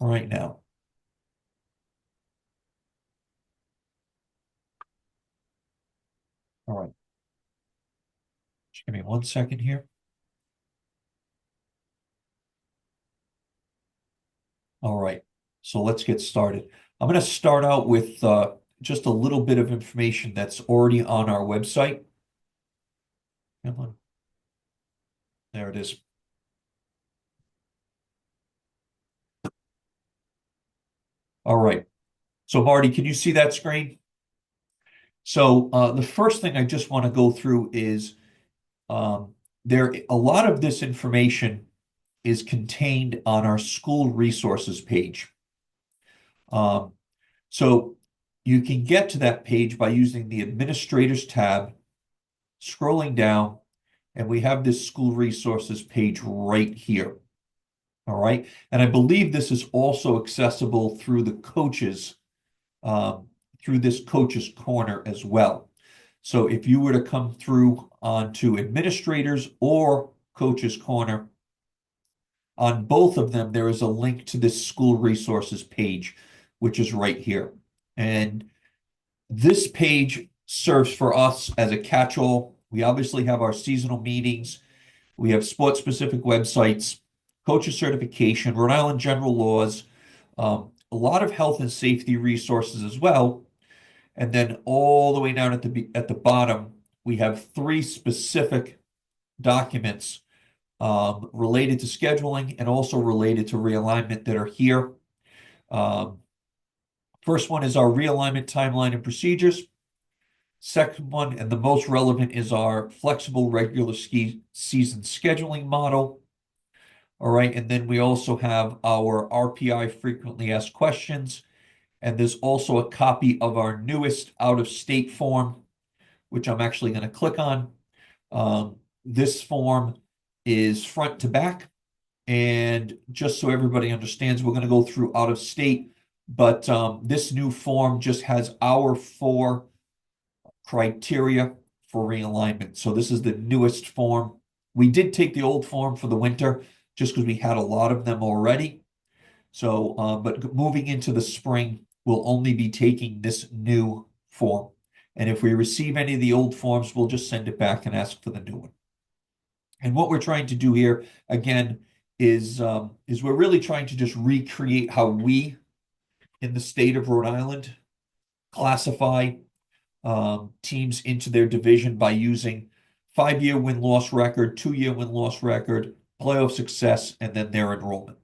right now. All right. Just give me 1 second here. All right. So let's get started. I'm going to start out with just a little bit of information that's already on our website. Come on. There it is. All right. So Marty, can you see that screen? So the first thing I just want to go through is a lot of this information is contained on our school resources page. Um, so you can get to that page by using the administrators tab, scrolling down, and we have this school resources page right here. All right. And I believe this is also accessible through the coaches, um, through this coaches corner as well. So if you were to come through onto administrators or coaches corner, on both of them, there is a link to this school resources page, which is right here. And this page serves for us as a catch-all. We obviously have our seasonal meetings. We have sport-specific websites, coaches certification, Rhode Island general laws, a lot of health and safety resources as well. And then all the way down at the bottom, we have 3 specific documents related to scheduling and also related to realignment that are here. Um, First one is our realignment timeline and procedures. Second one, and the most relevant, is our flexible regular ski season scheduling model. All right, and then we also have our RPI frequently asked questions, and there's also a copy of our newest out-of-state form, which I'm actually going to click on. This form is front to back, and just so everybody understands, we're going to go through out of state, but this new form just has our 4 criteria for realignment. So this is the newest form. We did take the old form for the winter just because we had a lot of them already. So, but moving into the spring, we'll only be taking this new form. And if we receive any of the old forms, we'll just send it back and ask for the new one. And what we're trying to do here, again, is we're really trying to just recreate how we, in the state of Rhode Island, classify teams into their division by using 5-year win-loss record, 2-year win-loss record, playoff success, and then their enrollment.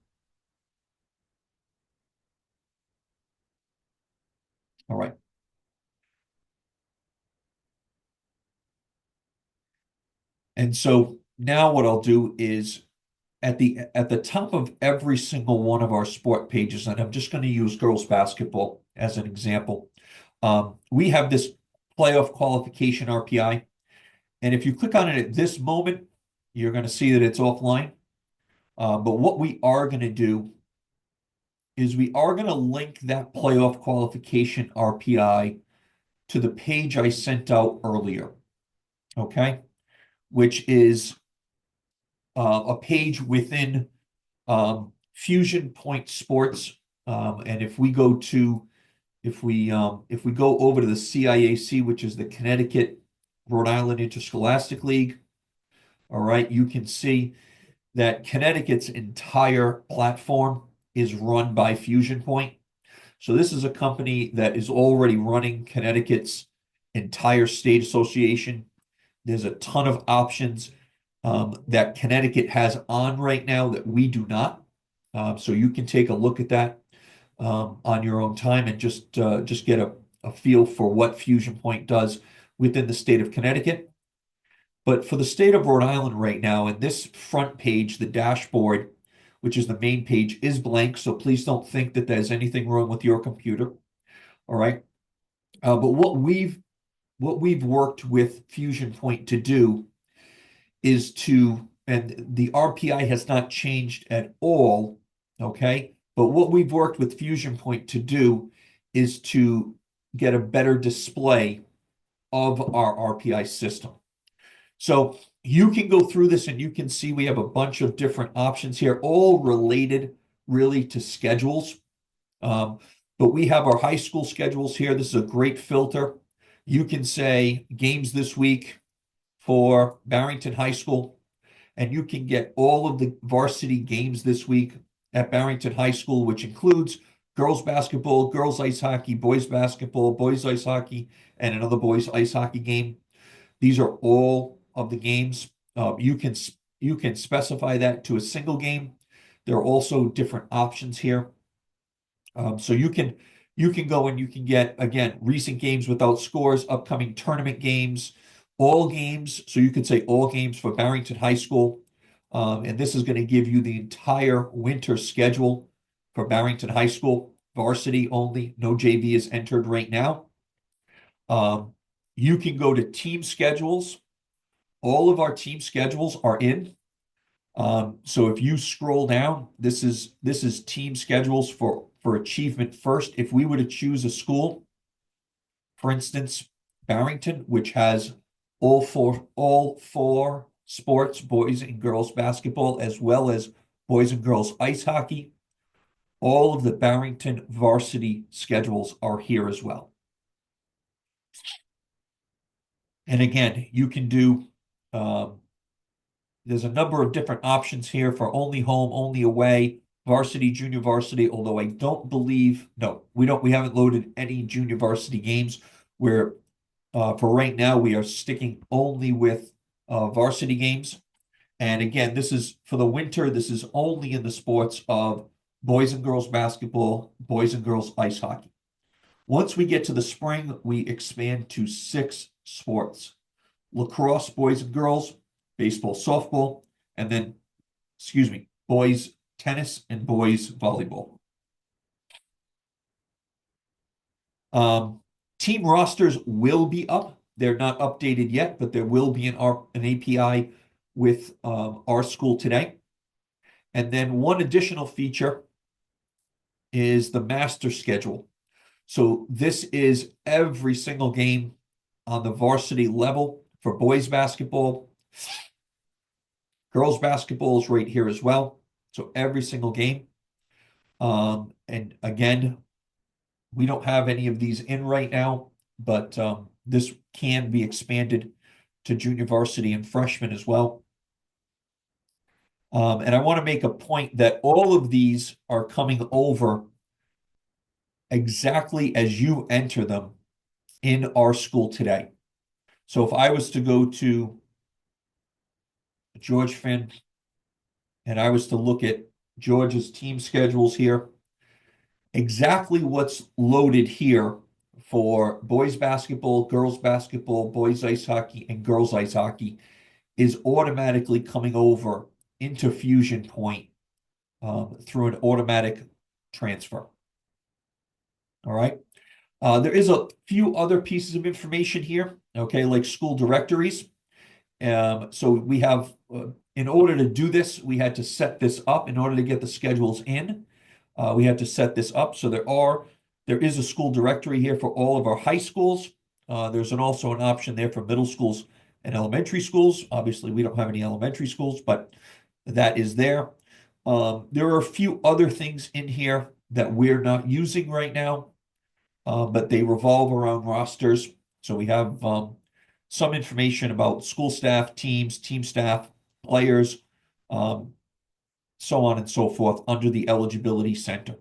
All right. And so now what I'll do is at the top of every single one of our sport pages, and I'm just going to use girls basketball as an example. We have this playoff qualification RPI. And if you click on it at this moment, you're going to see that it's offline. But what we are going to do is we are going to link that playoff qualification RPI to the page I sent out earlier, okay? Which is a page within Fusion Point Sports. And if we go over to the CIAC, which is the Connecticut Rhode Island Interscholastic League, all right, you can see that Connecticut's entire platform is run by Fusion Point. So this is a company that is already running Connecticut's entire state association. There's a ton of options that Connecticut has on right now that we do not. So you can take a look at that on your own time and just get a feel for what Fusion Point does within the state of Connecticut. But for the state of Rhode Island right now, in this front page, the dashboard, which is the main page, is blank. So please don't think that there's anything wrong with your computer. All right. But what we've worked with Fusion Point to do is and the RPI has not changed at all, okay? But what we've worked with Fusion Point to do is to get a better display of our RPI system. So you can go through this and you can see we have a bunch of different options here, all related really to schedules. Um, but we have our high school schedules here. This is a great filter. You can say games this week for Barrington High School, and you can get all of the varsity games this week at Barrington High School, which includes girls basketball, girls ice hockey, boys basketball, boys ice hockey, and another boys ice hockey game. These are all of the games. You can specify that to a single game. There are also different options here. So you can go and you can get again recent games without scores, upcoming tournament games, all games. So you could say all games for Barrington High School, and this is going to give you the entire winter schedule for Barrington High School, varsity only. No JV is entered right now. Um, you can go to team schedules. All of our team schedules are in. So if you scroll down, this is team schedules for achievement first. If we were to choose a school, for instance, Barrington, which has all four sports, boys and girls basketball, as well as boys and girls ice hockey, all of the Barrington varsity schedules are here as well. And again, you can do there's a number of different options here for only home, only away, varsity, junior varsity, although I don't believe, no, we haven't loaded any junior varsity games. Where for right now, we are sticking only with varsity games. And again, this is for the winter, this is only in the sports of boys and girls basketball, boys and girls ice hockey. Once we get to the spring, we expand to 6 sports: lacrosse, boys and girls, baseball, softball, and then, excuse me, boys tennis and boys volleyball. Team rosters will be up. They're not updated yet, but there will be an API with our school today. And then one additional feature is the master schedule. So this is every single game on the varsity level for boys basketball. Girls basketball is right here as well. So every single game. And again, we don't have any of these in right now, but this can be expanded to junior varsity and freshman as well. And I want to make a point that all of these are coming over exactly as you enter them in our school today. So if I was to go to George Finn and I was to look at George's team schedules here, exactly what's loaded here for boys basketball, girls basketball, boys ice hockey, and girls ice hockey is automatically coming over into Fusion Point through an automatic transfer. All right. There is a few other pieces of information here, okay, like school directories. So we have, in order to do this, we had to set this up in order to get the schedules in. We had to set this up. So there is a school directory here for all of our high schools. There's also an option there for middle schools and elementary schools. Obviously, we don't have any elementary schools, but that is there. There are a few other things in here that we're not using right now, but they revolve around rosters. So we have some information about school staff, teams, team staff, players, so on and so forth under the Eligibility Center.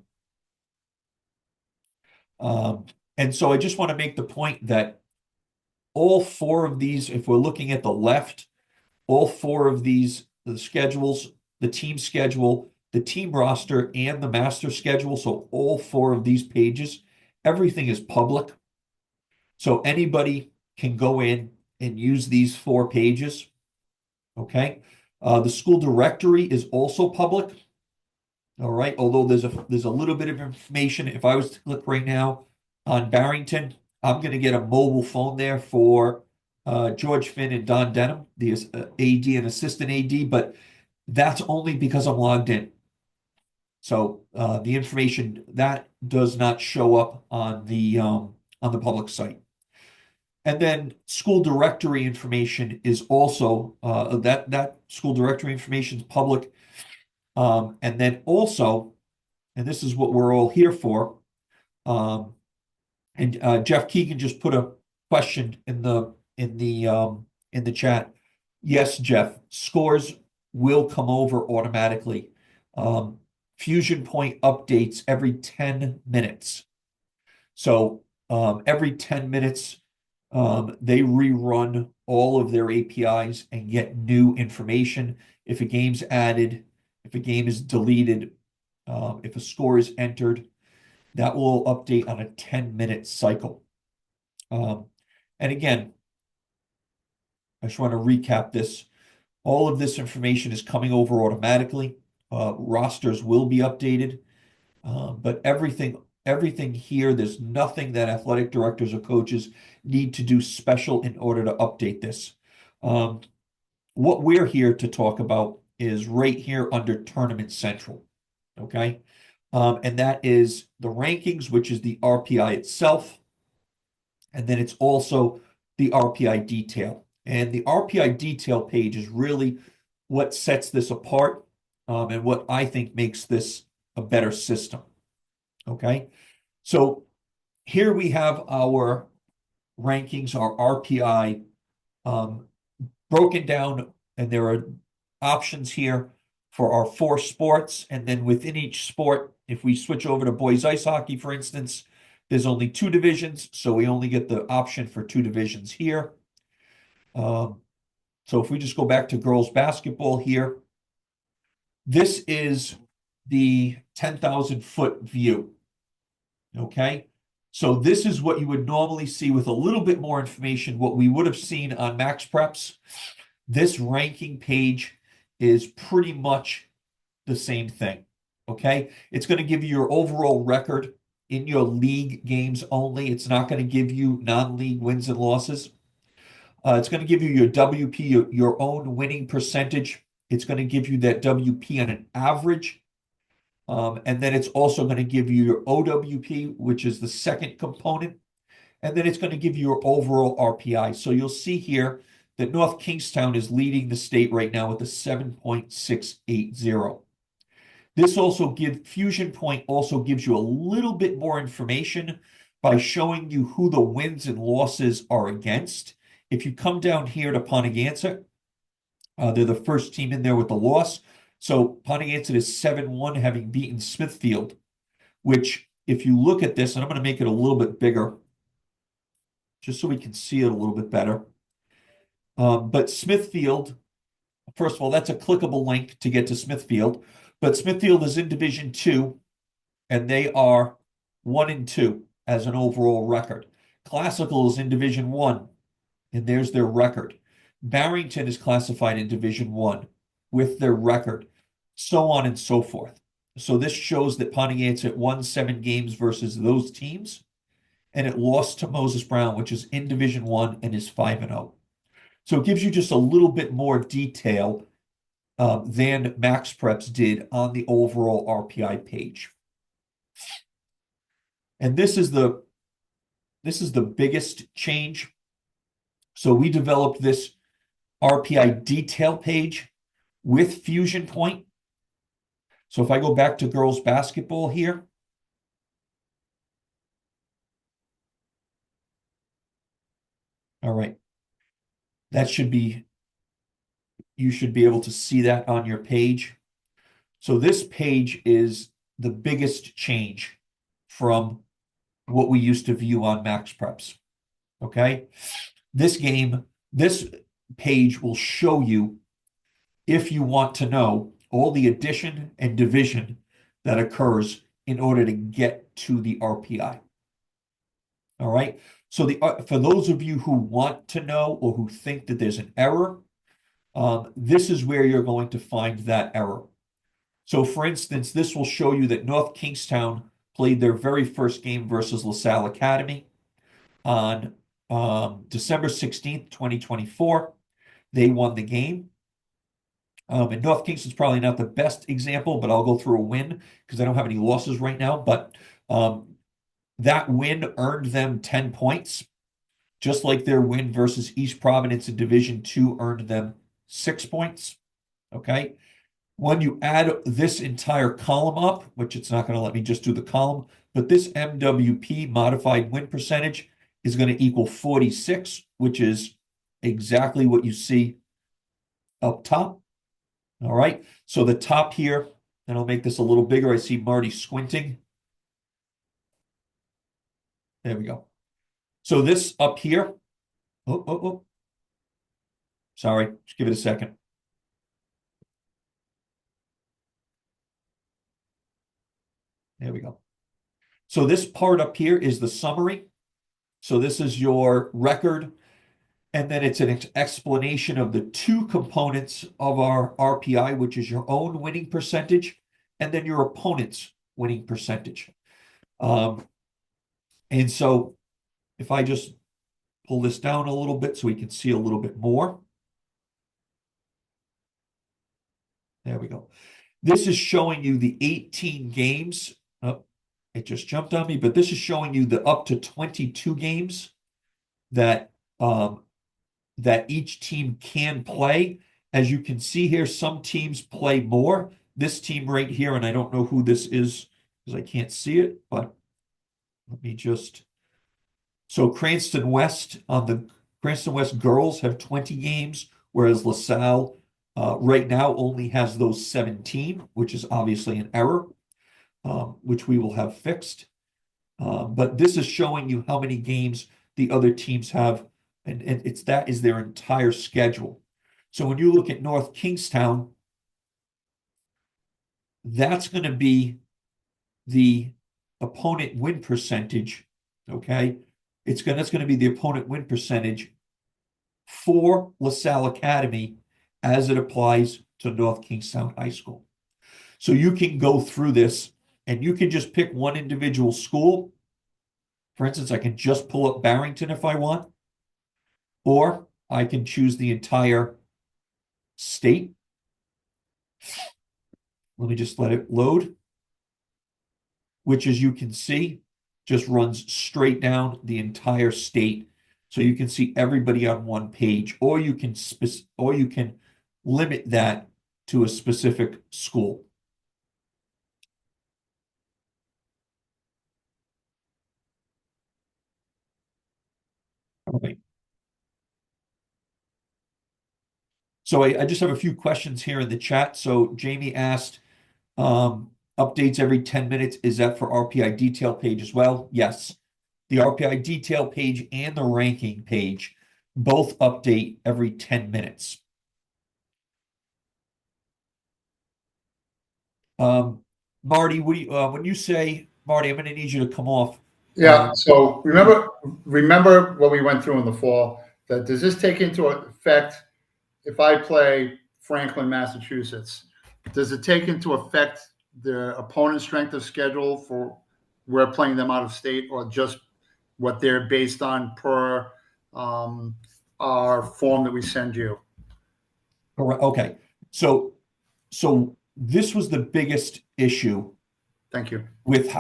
And so I just want to make the point that all 4 of these, if we're looking at the left, all 4 of these, the schedules, the team schedule, the team roster, and the master schedule, so all 4 of these pages, everything is public. So anybody can go in and use these 4 pages, okay? The school directory is also public, all right? Although there's a little bit of information. If I was to click right now on Barrington, I'm going to get a mobile phone there for George Finn and Don Denham, the AD and assistant AD, but that's only because I'm logged in. So the information that does not show up on the public site. And then school directory information is also that school directory information is public. And then also and this is what we're all here for. Um, and Jeff Keegan just put a question in the chat. Yes, Jeff, scores will come over automatically. Um, Fusion Point updates every 10 minutes. So every 10 minutes, they rerun all of their APIs and get new information. If a game's added, if a game is deleted, if a score is entered, that will update on a 10-minute cycle. And again, I just want to recap this. All of this information is coming over automatically. Rosters will be updated, but everything here, there's nothing that athletic directors or coaches need to do special in order to update this. What we're here to talk about is right here under Tournament Central, okay? And that is the rankings, which is the RPI itself, and then it's also the RPI detail. And the RPI detail page is really what sets this apart, and what I think makes this a better system. Okay, so here we have our rankings, our RPI, broken down, and there are options here for our 4 sports. And then within each sport, if we switch over to boys ice hockey, for instance, there's only 2 divisions, so we only get the option for 2 divisions here. So if we just go back to girls basketball here, this is the 10,000-foot view. Okay, so this is what you would normally see with a little bit more information, what we would have seen on Max Preps. This ranking page is pretty much the same thing. Okay, it's going to give you your overall record in your league games only. It's not going to give you non-league wins and losses. It's going to give you your WP, your own winning percentage. It's going to give you that WP on an average. And then it's also going to give you your OWP, which is the second component. And then it's going to give you your overall RPI. So you'll see here that North Kingstown is leading the state right now with a 7.680. This also Fusion Point also gives you a little bit more information by showing you who the wins and losses are against. If you come down here to Pontiac, they're the first team in there with the loss. So Pontiac is 7-1, having beaten Smithfield, which if you look at this, and I'm going to make it a little bit bigger, just so we can see it a little bit better. But Smithfield, first of all, that's a clickable link to get to Smithfield. But Smithfield is in Division 2, and they are 1-2 as an overall record. Classical is in Division 1, and there's their record. Barrington is classified in Division 1 with their record, so on and so forth. So this shows that Pontiac won 7 games versus those teams, and it lost to Moses Brown, which is in Division 1 and is 5-0. So it gives you just a little bit more detail than Max Preps did on the overall RPI page. And this is the biggest change. So we developed this RPI detail page with Fusion Point. So if I go back to girls basketball here, all right, you should be able to see that on your page. So this page is the biggest change from what we used to view on Max Preps. Okay, this page will show you, if you want to know, all the addition and division that occurs in order to get to the RPI. All right. So for those of you who want to know or who think that there's an error, this is where you're going to find that error. So for instance, this will show you that North Kingstown played their very first game versus LaSalle Academy on December 16th, 2024. They won the game. And North Kingston's probably not the best example, but I'll go through a win because I don't have any losses right now. But that win earned them 10 points, just like their win versus East Providence in Division 2 earned them 6 points. Okay. When you add this entire column up, which it's not going to let me just do the column, but this MWP, modified win percentage, is going to equal 46, which is exactly what you see up top. All right. So the top here, and I'll make this a little bigger. I see Marty squinting. There we go. So this up here, oh. Sorry, just give it a second. There we go. So this part up here is the summary. So this is your record, and then it's an explanation of the two components of our RPI, which is your own winning percentage and then your opponent's winning percentage. And so if I just pull this down a little bit so we can see a little bit more. There we go. This is showing you the 18 games. Oh, it just jumped on me, but this is showing you the up to 22 games that that each team can play. As you can see here, some teams play more. This team right here, and I don't know who this is because I can't see it, but let me just. So Cranston West Cranston West girls have 20 games, whereas LaSalle right now only has those 17, which is obviously an error, which we will have fixed. But this is showing you how many games the other teams have, and that is their entire schedule. So when you look at North Kingstown, that's going to be the opponent win percentage. Okay, that's going to be the opponent win percentage for LaSalle Academy as it applies to North Kingstown High School. So you can go through this and you can just pick one individual school. For instance, I can just pull up Barrington if I want, or I can choose the entire state. Let me just let it load, which, as you can see, just runs straight down the entire state. So you can see everybody on one page, or you can limit that to a specific school. All right. So I just have a few questions here in the chat. So Jamie asked, updates every 10 minutes. Is that for RPI detail page as well? Yes. The RPI detail page and the ranking page both update every 10 minutes. Marty, when you say, Marty, I'm going to need you to come off. Yeah. So remember what we went through in the fall. That does this take into effect if I play Franklin, Massachusetts? Does it take into effect the opponent's strength of schedule for we're playing them out of state, or just what they're based on per our form that we send you? Okay. So this was the biggest issue. Thank you. With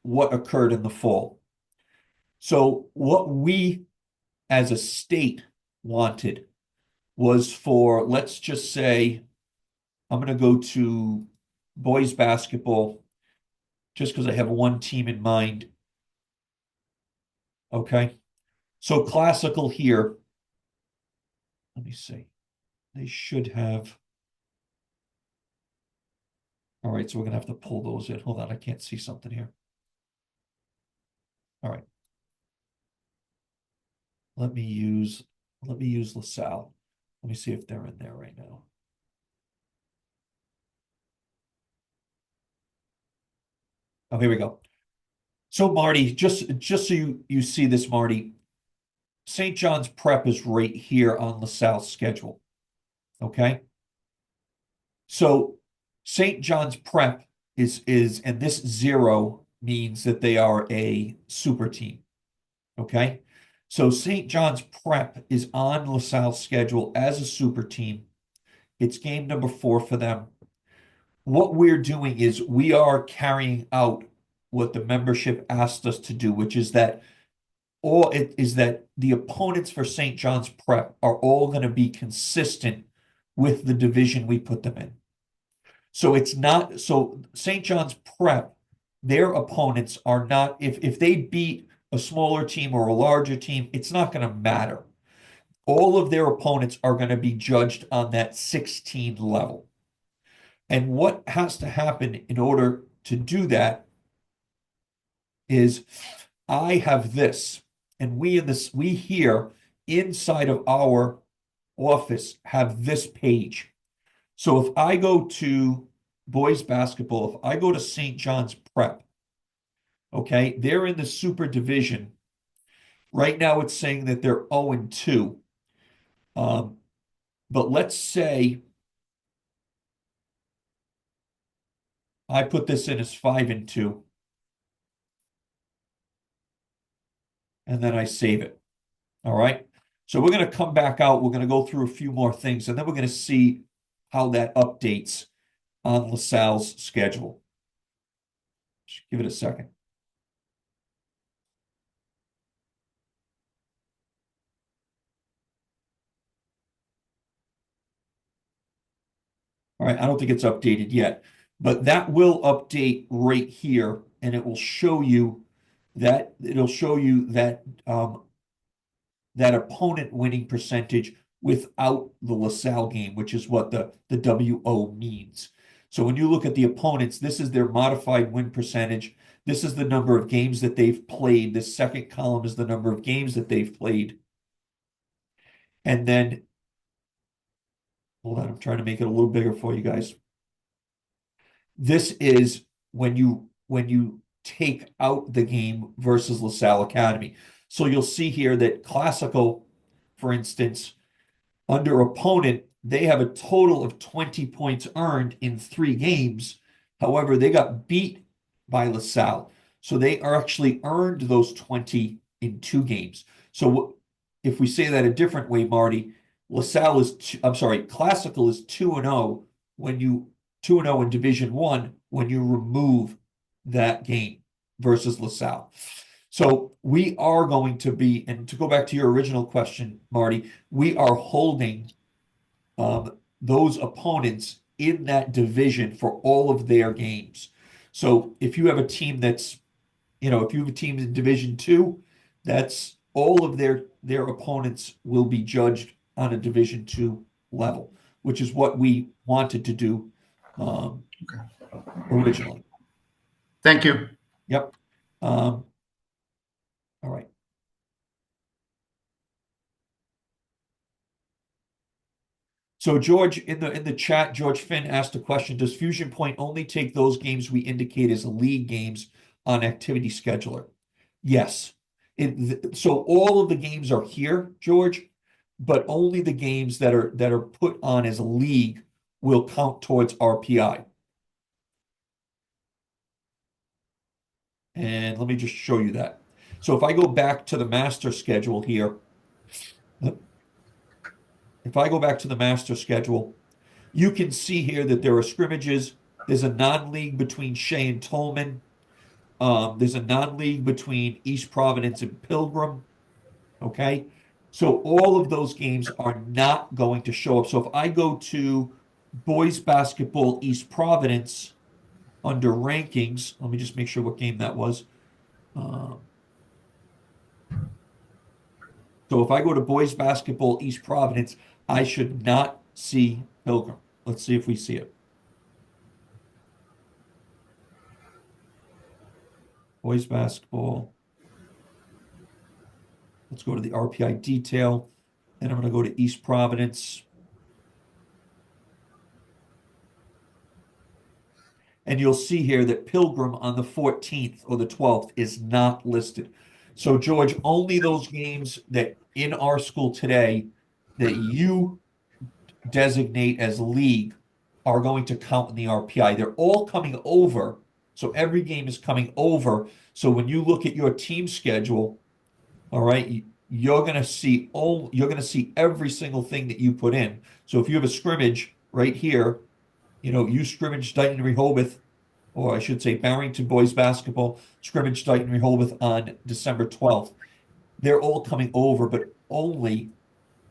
what occurred in the fall. So what we as a state wanted was for, let's just say, I'm going to go to boys basketball just because I have one team in mind. Okay. So classical here, let me see. They should have. All right, so we're gonna have to pull those in. Hold on, I can't see something here. All right. Let me use LaSalle. Let me see if they're in there right now. Oh, here we go. So Marty, just so you see this, Marty, St. John's Prep is right here on LaSalle's schedule. Okay. So St. John's Prep is and this 0 means that they are a super team. Okay. So St. John's Prep is on LaSalle's schedule as a super team. It's game number 4 for them. What we're doing is we are carrying out what the membership asked us to do, which is that the opponents for St. John's Prep are all going to be consistent with the division we put them in. So it's not, so St. John's Prep, their opponents are not, if they beat a smaller team or a larger team, it's not going to matter. All of their opponents are going to be judged on that 16 level. And what has to happen in order to do that is I have this, and we here inside of our office have this page. So if I go to boys basketball, if I go to St. John's Prep, okay, they're in the super division. Right now it's saying that they're 0-2. Um, but let's say I put this in as 5-2, and then I save it. All right. So we're going to come back out. We're going to go through a few more things, and then we're going to see how that updates on LaSalle's schedule. Just give it a second. All right, I don't think it's updated yet, but that will update right here, and it will show you that that opponent winning percentage without the LaSalle game, which is what the WO means. So when you look at the opponents, this is their modified win percentage. This is the number of games that they've played. This second column is the number of games that they've played. And then, hold on, I'm trying to make it a little bigger for you guys. This is when you take out the game versus LaSalle Academy. So you'll see here that Classical, for instance, under opponent, they have a total of 20 points earned in 3 games. However, they got beat by LaSalle. So they are actually earned those 20 in 2 games. So if we say that a different way, Marty, LaSalle is, I'm sorry, Classical is 2-0 when you 2-0 in Division One when you remove that game versus LaSalle. So we are going to be, and to go back to your original question, Marty, we are holding those opponents in that division for all of their games. So if you have a team that's, if you have a team in Division Two, that's all of their opponents will be judged on a Division Two level, which is what we wanted to do originally. Thank you. Yep. All right. So George, in the chat, George Finn asked a question: does Fusion Point only take those games we indicate as league games on Activity Scheduler? Yes. So all of the games are here, George, but only the games that are put on as a league will count towards RPI. And let me just show you that. So if I go back to the master schedule here, if I go back to the master schedule, you can see here that there are scrimmages. There's a non-league between Shea and Tolman. There's a non-league between East Providence and Pilgrim. Okay. So all of those games are not going to show up. So if I go to boys basketball East Providence under rankings, let me just make sure what game that was. So if I go to boys basketball East Providence, I should not see Pilgrim. Let's see if we see it. Boys basketball. Let's go to the RPI detail. And I'm going to go to East Providence. And you'll see here that Pilgrim on the 14th or the 12th is not listed. So, George, only those games that in our school today that you designate as league are going to count in the RPI. They're all coming over. So every game is coming over. So when you look at your team schedule, all right, you're going to see every single thing that you put in. So if you have a scrimmage right here, you scrimmage Dighton Rehoboth, or I should say Barrington boys basketball, scrimmage Dighton Rehoboth on December 12th. They're all coming over, but only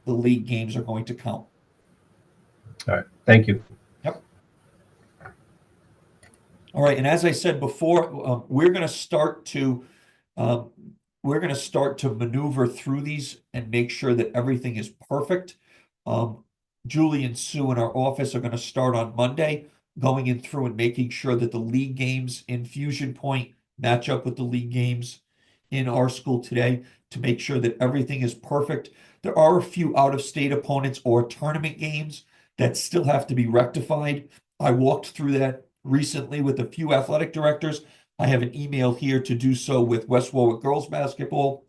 the league games are going to count. All right. Thank you. Yep. All right, and as I said before, um, we're going to start to maneuver through these and make sure that everything is perfect. Um, Julie and Sue in our office are going to start on Monday, going in through and making sure that the league games in Fusion Point match up with the league games in our school today to make sure that everything is perfect. There are a few out-of-state opponents or tournament games that still have to be rectified. I walked through that recently with a few athletic directors. I have an email here to do so with West Warwick girls basketball,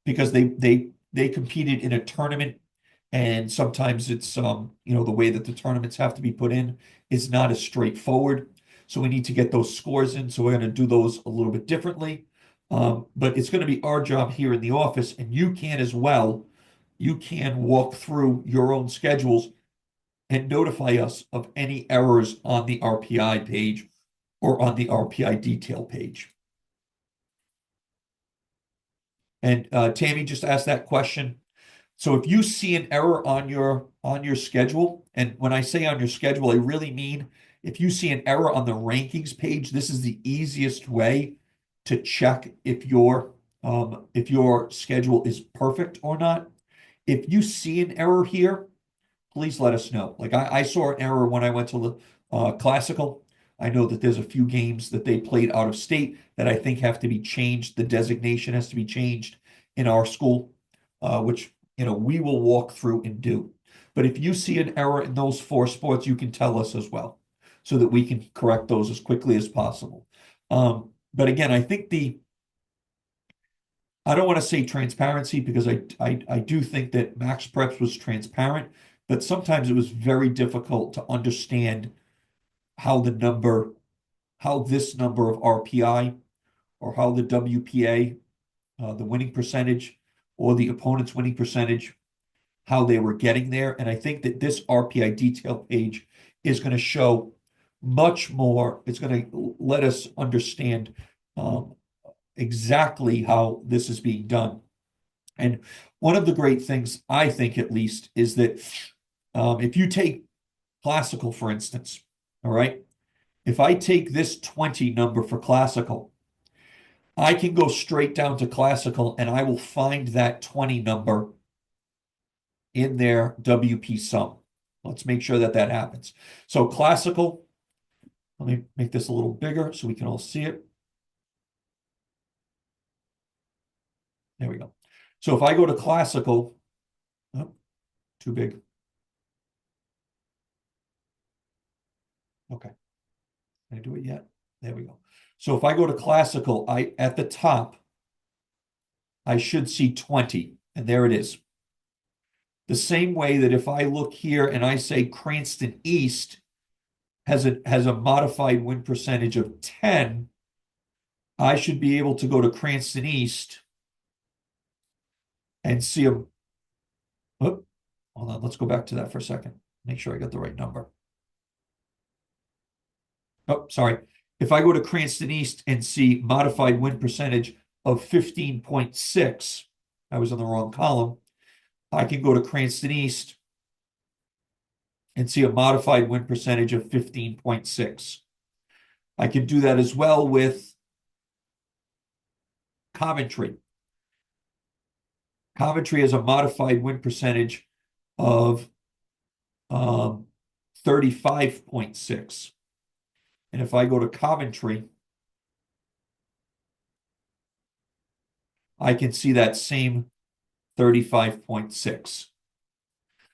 because they competed in a tournament, and sometimes it's the way that the tournaments have to be put in is not as straightforward. So we need to get those scores in. So we're going to do those a little bit differently. But it's going to be our job here in the office, and you can as well. You can walk through your own schedules and notify us of any errors on the RPI page or on the RPI detail page. And Tammy just asked that question. So if you see an error on your schedule, and when I say on your schedule, I really mean if you see an error on the rankings page, this is the easiest way to check if your schedule is perfect or not. If you see an error here, please let us know. Like I saw an error when I went to the Classical. I know that there's a few games that they played out of state that I think have to be changed. The designation has to be changed in our school, which we will walk through and do. But if you see an error in those 4 sports, you can tell us as well, so that we can correct those as quickly as possible. But again, I think I don't want to say transparency, because I do think that Max Preps was transparent, but sometimes it was very difficult to understand how this number of RPI, or how the WPA, the winning percentage, or the opponent's winning percentage, how they were getting there. And I think that this RPI detail page is going to show much more. It's going to let us understand exactly how this is being done. And one of the great things, I think at least, is that if you take Classical, for instance, all right, if I take this 20 number for Classical, I can go straight down to Classical and I will find that 20 number in their WP sum. Let's make sure that that happens. So Classical, let me make this a little bigger so we can all see it. There we go. So if I go to Classical, oh, too big. Okay. Can I do it yet? There we go. So if I go to Classical, at the top, I should see 20, and there it is. The same way that if I look here and I say Cranston East has a modified win percentage of 10, I should be able to go to Cranston East and see a, oh, hold on, let's go back to that for a second. Make sure I got the right number. Oh, sorry. If I go to Cranston East and see modified win percentage of 15.6, I was in the wrong column. I can go to Cranston East and see a modified win percentage of 15.6. I can do that as well with Coventry. Coventry has a modified win percentage of 35.6. And if I go to Coventry, I can see that same 35.6.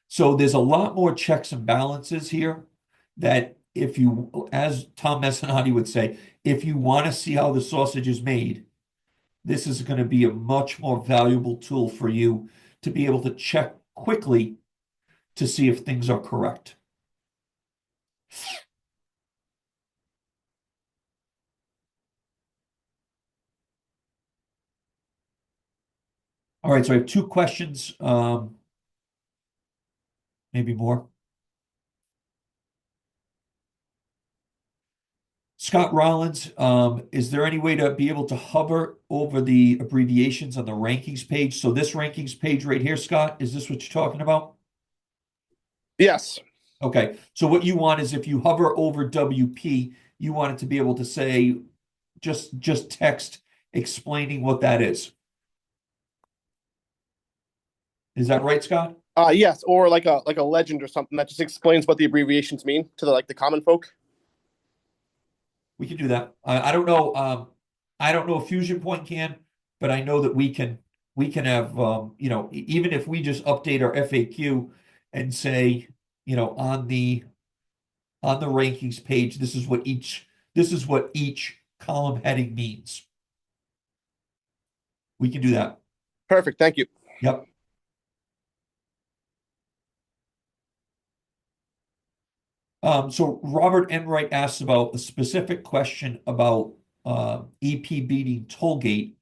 So there's a lot more checks and balances here that if you, as Tom Messinati would say, if you want to see how the sausage is made, this is going to be a much more valuable tool for you to be able to check quickly to see if things are correct. All right, so I have 2 questions, maybe more. Scott Rollins, is there any way to be able to hover over the abbreviations on the rankings page? So this rankings page right here, Scott, is this what you're talking about? Yes. Okay, so what you want is if you hover over WP, you want it to be able to say just text explaining what that is. Is that right, Scott? Yes, or like a legend or something that just explains what the abbreviations mean to the common folk. We can do that. I don't know. I don't know if Fusion Point can, but I know that we can have even if we just update our FAQ and say on the rankings page, this is what each column heading means. We can do that. Perfect. Thank you. Yep. So Robert Enright asks about a specific question about EP beating Tollgate.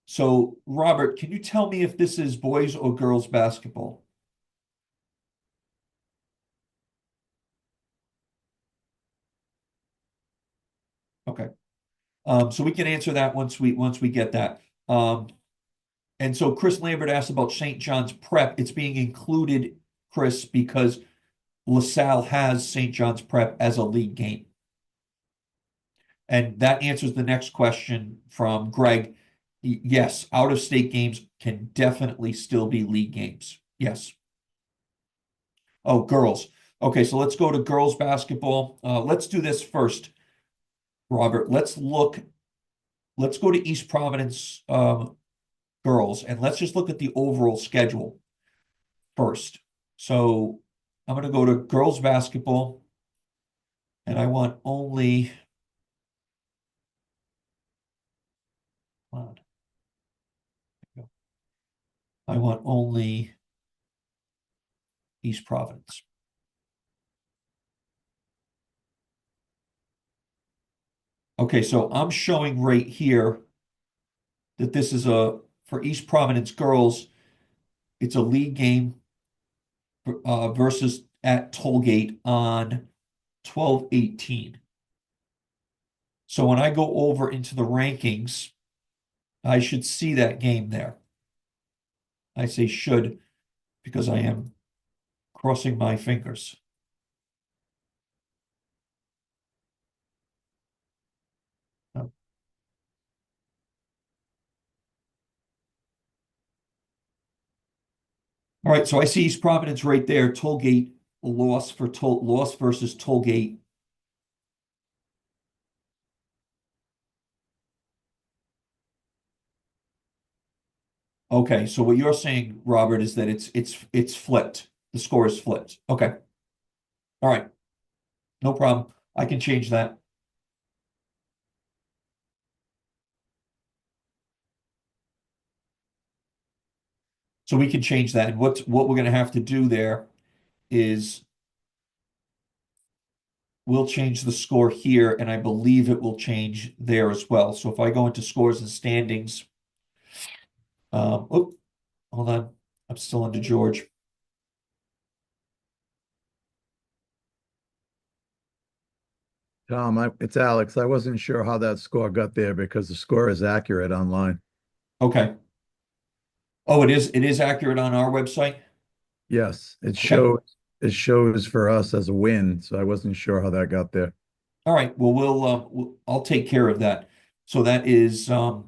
So, Robert, can you tell me if this is boys or girls basketball? Okay. So we can answer that once we get that. And so Chris Lambert asked about St. John's Prep. It's being included, Chris, because LaSalle has St. John's Prep as a league game. And that answers the next question from Greg. Yes, out of state games can definitely still be league games. Yes. Oh, girls. Okay, so let's go to girls basketball. Let's do this first, Robert. Let's go to East Providence girls, and let's just look at the overall schedule first. So I'm going to go to girls basketball, and I want only. Come on. I want only East Providence. Okay, so I'm showing right here that this is for East Providence girls, it's a league game versus at Tollgate on 12/18. So when I go over into the rankings, I should see that game there. I say should because I am crossing my fingers. Oh. All right, so I see East Providence right there. Tollgate loss versus Tollgate. Okay, so what you're saying, Robert, is that it's flipped. The score is flipped. Okay. All right. No problem. I can change that. So we can change that. And what we're going to have to do there is we'll change the score here, and I believe it will change there as well. So if I go into scores and standings, oh, hold on. I'm still under George. Tom, it's Alex. I wasn't sure how that score got there because the score is accurate online. Okay. Oh, it is accurate on our website. Yes, Okay. it shows for us as a win, so I wasn't sure how that got there. All right. Well, I'll take care of that. So that is all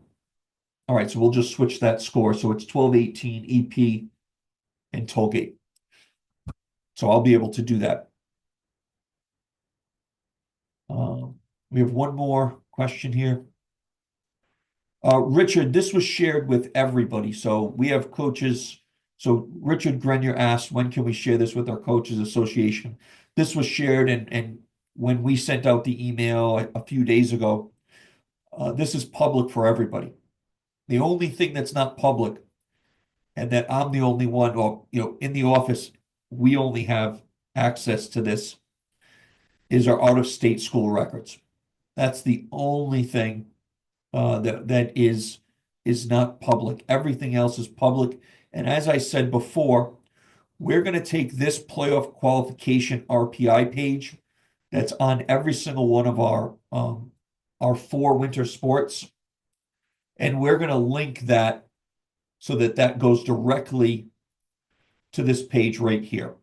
right. So we'll just switch that score. So it's 12/18 EP and Tollgate. So I'll be able to do that. We have one more question here. Richard, this was shared with everybody. So we have coaches. So Richard Grenier asked, when can we share this with our coaches association? This was shared and when we sent out the email a few days ago, this is public for everybody. The only thing that's not public, and that I'm the only one, or in the office, we only have access to this, is our out-of-state school records. That's the only thing that is not public. Everything else is public. And as I said before, we're going to take this playoff qualification RPI page that's on every single one of our four winter sports, and we're going to link that so that that goes directly to this page right here.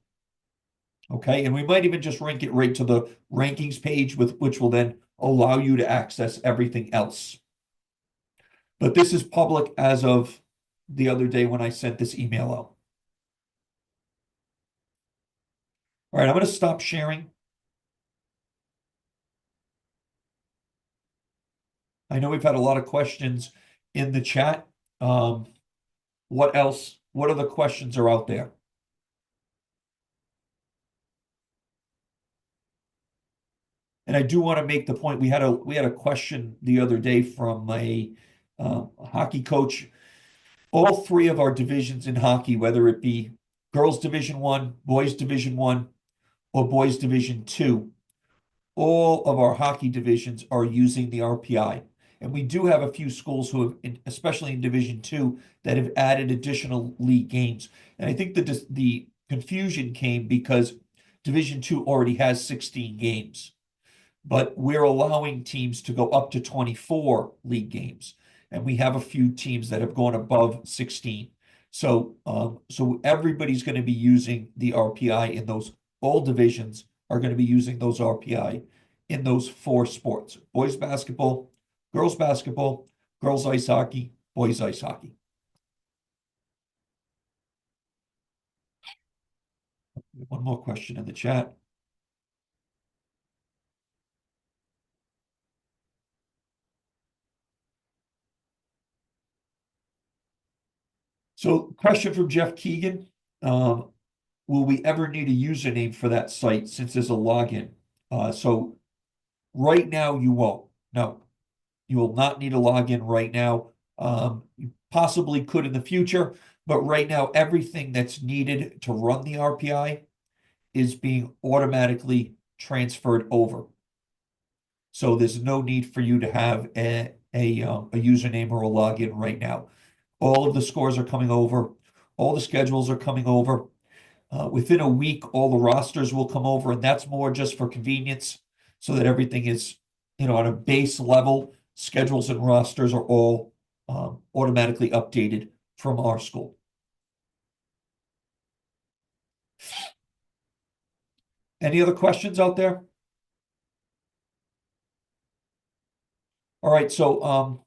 Okay, and we might even just link it right to the rankings page, which will then allow you to access everything else. But this is public as of the other day when I sent this email out. All right, I'm going to stop sharing. I know we've had a lot of questions in the chat. What else? What other questions are out there? And I do want to make the point, we had a question the other day from a hockey coach. All three of our divisions in hockey, whether it be girls Division I, boys Division I, or boys Division II, all of our hockey divisions are using the RPI. And we do have a few schools who have, especially in Division II, that have added additional league games. And I think the confusion came because Division II already has 16 games, but we're allowing teams to go up to 24 league games. And we have a few teams that have gone above 16. So everybody's going to be using the RPI in those, all divisions are going to be using those RPI in those four sports: boys basketball, girls ice hockey, boys ice hockey. One more question in the chat. So, question from Jeff Keegan. Will we ever need a username for that site since there's a login? So right now you won't. No, you will not need a login right now. You possibly could in the future, but right now everything that's needed to run the RPI is being automatically transferred over. So there's no need for you to have a username or a login right now. All of the scores are coming over. All the schedules are coming over. Within a week, all the rosters will come over, and that's more just for convenience so that everything is, on a base level. Schedules and rosters are all automatically updated from our school. Any other questions out there? All right, so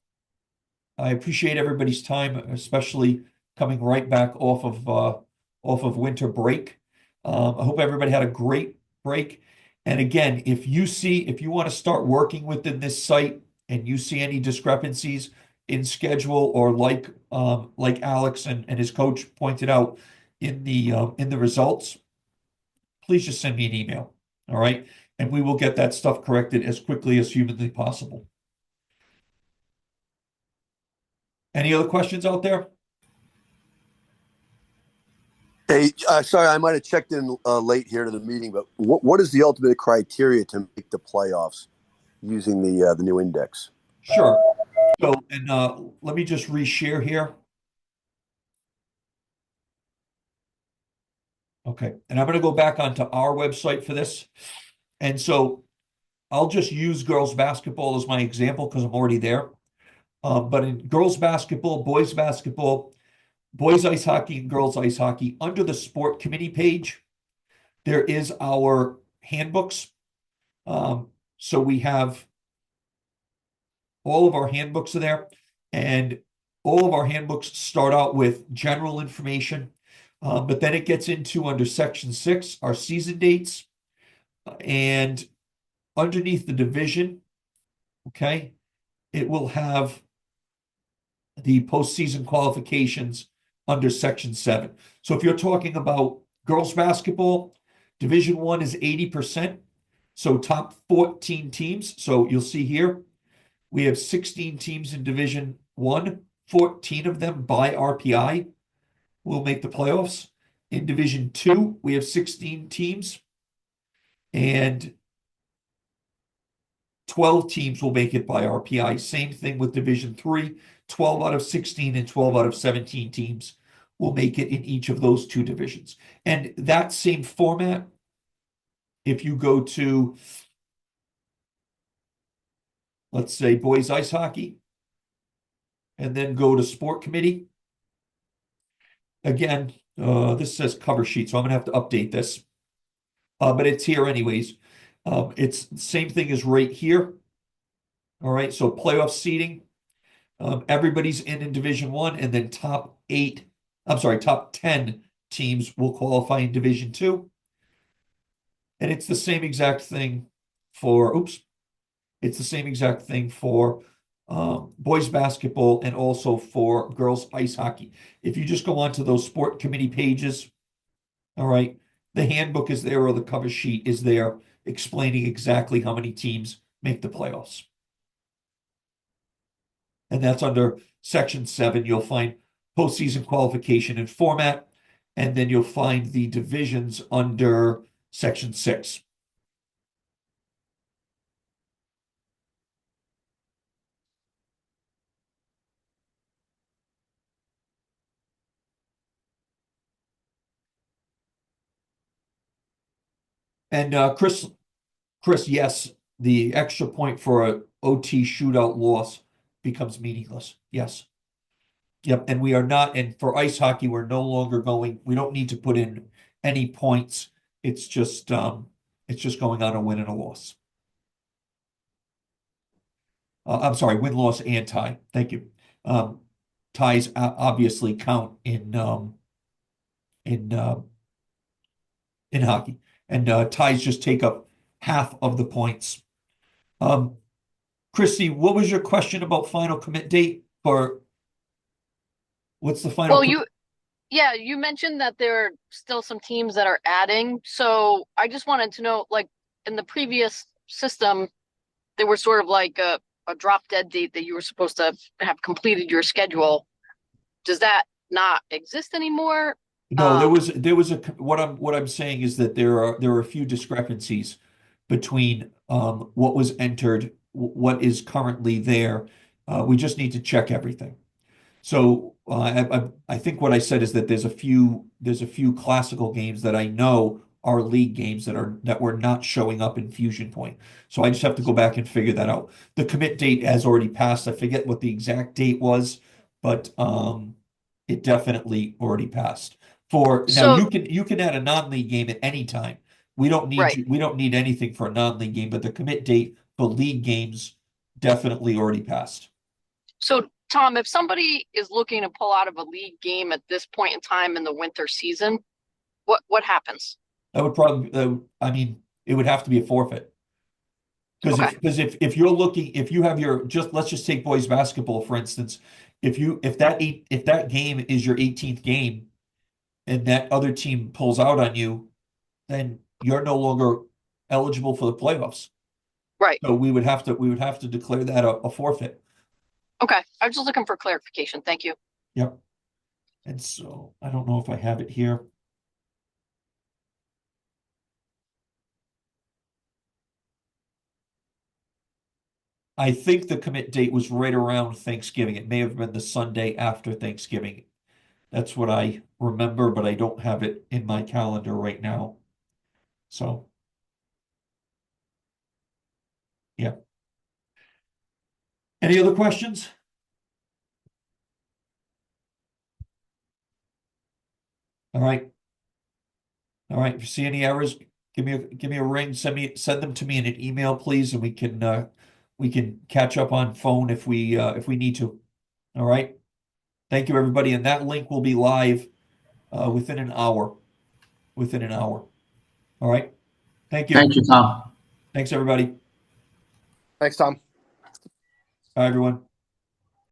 I appreciate everybody's time, especially coming right back off of winter break. I hope everybody had a great break. And again, if you want to start working within this site and you see any discrepancies in schedule, or like Alex and his coach pointed out in the results, please just send me an email. All right, and we will get that stuff corrected as quickly as humanly possible. Any other questions out there? Hey, sorry, I might have checked in late here to the meeting, but what is the ultimate criteria to make the playoffs using the new index? Sure. So, and let me just reshare here. Okay, and I'm going to go back onto our website for this. And so I'll just use girls basketball as my example because I'm already there. But in girls basketball, boys ice hockey, and girls ice hockey, under the sport committee page, there is our handbooks. So we have all of our handbooks are there, and all of our handbooks start out with general information, but then it gets into, under section 6, our season dates, and underneath the division, okay, it will have the postseason qualifications under section 7. So if you're talking about girls basketball, Division 1 is 80%, so top 14 teams. So you'll see here, we have 16 teams in Division 1, 14 of them by RPI will make the playoffs. In Division 2, we have 16 teams, and 12 teams will make it by RPI. Same thing with Division 3, 12 out of 16 and 12 out of 17 teams will make it in each of those two divisions. And that same format, if you go to, let's say, boys ice hockey, and then go to sport committee, again, This says cover sheet, so I'm gonna have to update this. But it's here anyways. It's the same thing as right here. All right, so playoff seeding. Everybody's in Division One, and then top 10 teams will qualify in Division Two. And it's the same exact thing it's the same exact thing for boys basketball and also for girls ice hockey. If you just go onto those sport committee pages, all right, the handbook is there or the cover sheet is there explaining exactly how many teams make the playoffs. And that's under section 7. You'll find postseason qualification and format, and then you'll find the divisions under section 6. And Chris, yes, the extra point for a OT shootout loss becomes meaningless. Yes. Yep. And we are not, and for ice hockey, we're no longer we don't need to put in any points. It's just going on a win and a loss. I'm sorry, win, loss, and tie. Thank you. Ties obviously count in hockey, and ties just take up half of the points. Chrissy, what was your question about final commit date, or what's the final? Well, you mentioned that there are still some teams that are adding. So I just wanted to know, like in the previous system, there was sort of like a drop dead date that you were supposed to have completed your schedule. Does that not exist anymore? No, there was what I'm saying is that there are a few discrepancies between what was entered, what is currently there. We just need to check everything. So I think what I said is that there's a few classical games that I know are league games that were not showing up in Fusion Point. So I just have to go back and figure that out. The commit date has already passed. I forget what the exact date was, but it definitely already passed. Now So you can add a non-league game at any time. right. We don't need anything for a non-league game, but the commit date for league games definitely already passed. So Tom, if somebody is looking to pull out of a league game at this point in time in the winter season, what happens? That would probably, I mean, it would have to be a forfeit. Okay. If you're looking, if you have let's just take boys basketball, for instance. If that game is your 18th game and that other team pulls out on you, then you're no longer eligible for the playoffs. Right. So we would have to declare that a forfeit. Okay. I was just looking for clarification. Thank you. Yep. And so I don't know if I have it here. I think the commit date was right around Thanksgiving. It may have been the Sunday after Thanksgiving. That's what I remember, but I don't have it in my calendar right now. So, yeah. Any other questions? All right. All right. If you see any errors, give me a ring. Send them to me in an email, please, and we can catch up on phone if we need to. All right. Thank you, everybody. And that link will be live within an hour. Within an hour. All right. Thank you. Thank you, Tom. Thanks, everybody. Thanks, Tom. Bye, everyone.